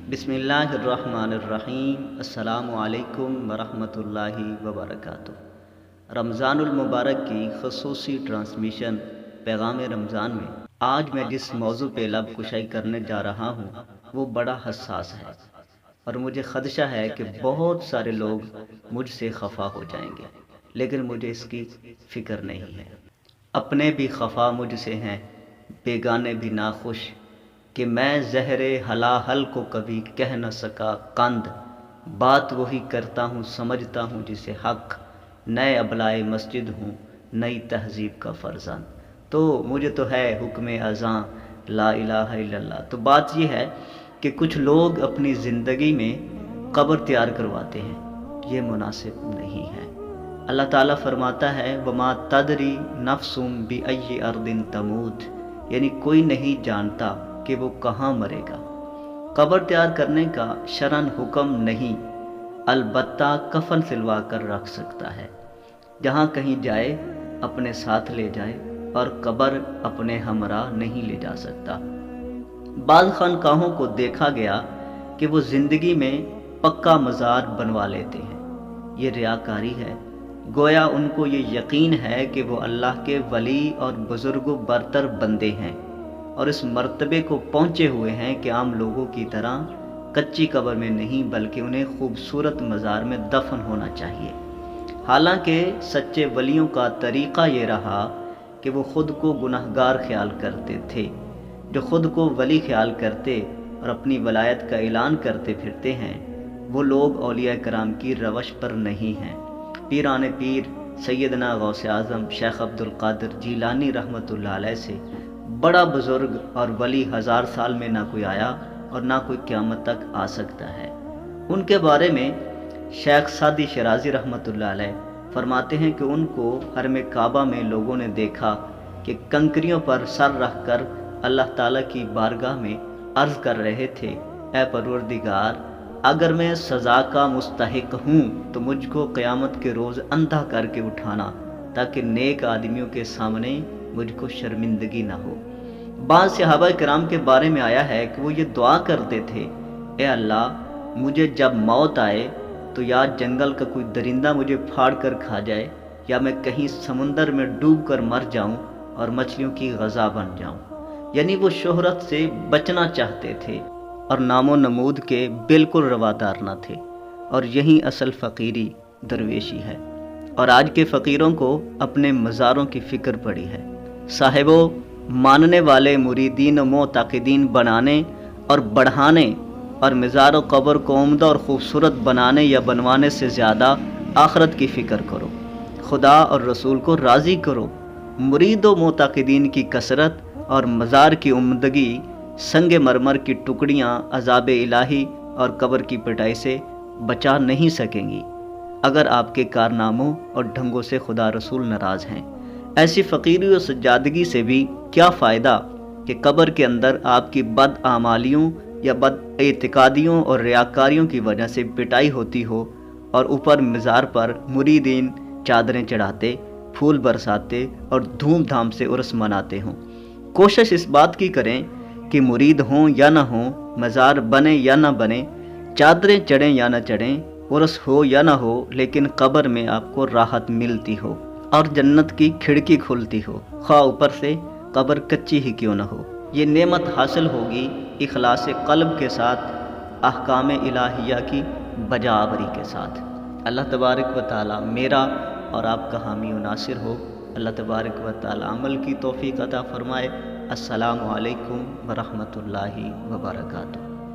بسم اللہ الرحمن الرحیم۔ السلام علیکم ورحمۃ اللہ وبرکاتہ۔ رمضان المبارک کی خصوصی ٹرانسمیشن پیغام رمضان میں آج میں جس موضوع پہ لب کشائی کرنے جا رہا ہوں وہ بڑا حساس ہے، اور مجھے خدشہ ہے کہ بہت سارے لوگ مجھ سے خفا ہو جائیں گے، لیکن مجھے اس کی فکر نہیں ہے۔ اپنے بھی خفا مجھ سے ہیں، بیگانے بھی ناخوش، کہ میں زہر ہلاہل کو کبھی کہہ نہ سکا قند، بات وہی کرتا ہوں سمجھتا ہوں جسے حق، نئے ابلائے مسجد ہوں نئی تہذیب کا فرزند۔ تو مجھے تو ہے حکم اذاں لا الہ الا اللہ۔ تو بات یہ ہے کہ کچھ لوگ اپنی زندگی میں قبر تیار کرواتے ہیں، یہ مناسب نہیں ہے۔ اللہ تعالیٰ فرماتا ہے وما تدری نفس بأی ارض تموت، یعنی کوئی نہیں جانتا کہ وہ کہاں مرے گا۔ قبر تیار کرنے کا شرعاً حکم نہیں، البتہ کفن سلوا کر رکھ سکتا ہے۔ جہاں کہیں جائے اپنے ساتھ لے جائے، اور قبر اپنے ہمراہ نہیں لے جا سکتا۔ بعض خانقاہوں کو دیکھا گیا کہ وہ زندگی میں پکا مزار بنوا لیتے ہیں، یہ ریاکاری ہے۔ گویا ان کو یہ یقین ہے کہ وہ اللہ کے ولی اور بزرگ و برتر بندے ہیں، اور اس مرتبے کو پہنچے ہوئے ہیں کہ عام لوگوں کی طرح کچی قبر میں نہیں، بلکہ انہیں خوبصورت مزار میں دفن ہونا چاہیے۔ حالانکہ سچے ولیوں کا طریقہ یہ رہا کہ وہ خود کو گناہگار خیال کرتے تھے۔ جو خود کو ولی خیال کرتے اور اپنی ولایت کا اعلان کرتے پھرتے ہیں، وہ لوگ اولیاء کرام کی روش پر نہیں ہیں۔ پیران پیر سیدنا غوث اعظم شیخ عبد القادر جیلانی رحمۃ اللہ علیہ سے بڑا بزرگ اور ولی 1000 سال میں نہ کوئی آیا اور نہ کوئی قیامت تک آ سکتا ہے۔ ان کے بارے میں شیخ سعدی شیرازی رحمۃ اللہ علیہ فرماتے ہیں کہ ان کو حرم کعبہ میں لوگوں نے دیکھا کہ کنکریوں پر سر رکھ کر اللہ تعالیٰ کی بارگاہ میں عرض کر رہے تھے، اے پروردگار، اگر میں سزا کا مستحق ہوں تو مجھ کو قیامت کے روز اندھا کر کے اٹھانا، تاکہ نیک آدمیوں کے سامنے مجھ کو شرمندگی نہ ہو۔ بعض صحابہ کرام کے بارے میں آیا ہے کہ وہ یہ دعا کرتے تھے، اے اللہ، مجھے جب موت آئے تو یا جنگل کا کوئی درندہ مجھے پھاڑ کر کھا جائے، یا میں کہیں سمندر میں ڈوب کر مر جاؤں اور مچھلیوں کی غذا بن جاؤں۔ یعنی وہ شہرت سے بچنا چاہتے تھے اور نام و نمود کے بالکل روادار نہ تھے، اور یہی اصل فقیری درویشی ہے۔ اور آج کے فقیروں کو اپنے مزاروں کی فکر پڑی ہے۔ صاحبوں، ماننے والے مریدین و معتقدین بنانے اور بڑھانے اور مزار و قبر کو عمدہ اور خوبصورت بنانے یا بنوانے سے زیادہ آخرت کی فکر کرو، خدا اور رسول کو راضی کرو۔ مرید و معتقدین کی کثرت اور مزار کی عمدگی سنگ مرمر کی ٹکڑیاں عذاب الہی اور قبر کی پٹائی سے بچا نہیں سکیں گی، اگر آپ کے کارناموں اور ڈھنگوں سے خدا رسول ناراض ہیں۔ ایسی فقیری و سجادگی سے بھی کیا فائدہ کہ قبر کے اندر آپ کی بد اعمالیوں یا بد اعتقادیوں اور ریاکاریوں کی وجہ سے پٹائی ہوتی ہو، اور اوپر مزار پر مریدین چادریں چڑھاتے، پھول برساتے اور دھوم دھام سے عرس مناتے ہوں۔ کوشش اس بات کی کریں کہ مرید ہوں یا نہ ہوں، مزار بنے یا نہ بنے، چادریں چڑھیں یا نہ چڑھیں، عرس ہو یا نہ ہو، لیکن قبر میں آپ کو راحت ملتی ہو اور جنت کی کھڑکی کھلتی ہو، خواہ اوپر سے قبر کچی ہی کیوں نہ ہو۔ یہ نعمت حاصل ہوگی اخلاص قلب کے ساتھ، احکام الہیہ کی بجاوری کے ساتھ۔ اللہ تبارک و تعالی میرا اور آپ کا حامی و ناصر ہو۔ اللہ تبارک و تعالی عمل کی توفیق عطا فرمائے۔ السلام علیکم ورحمۃ اللہ وبرکاتہ۔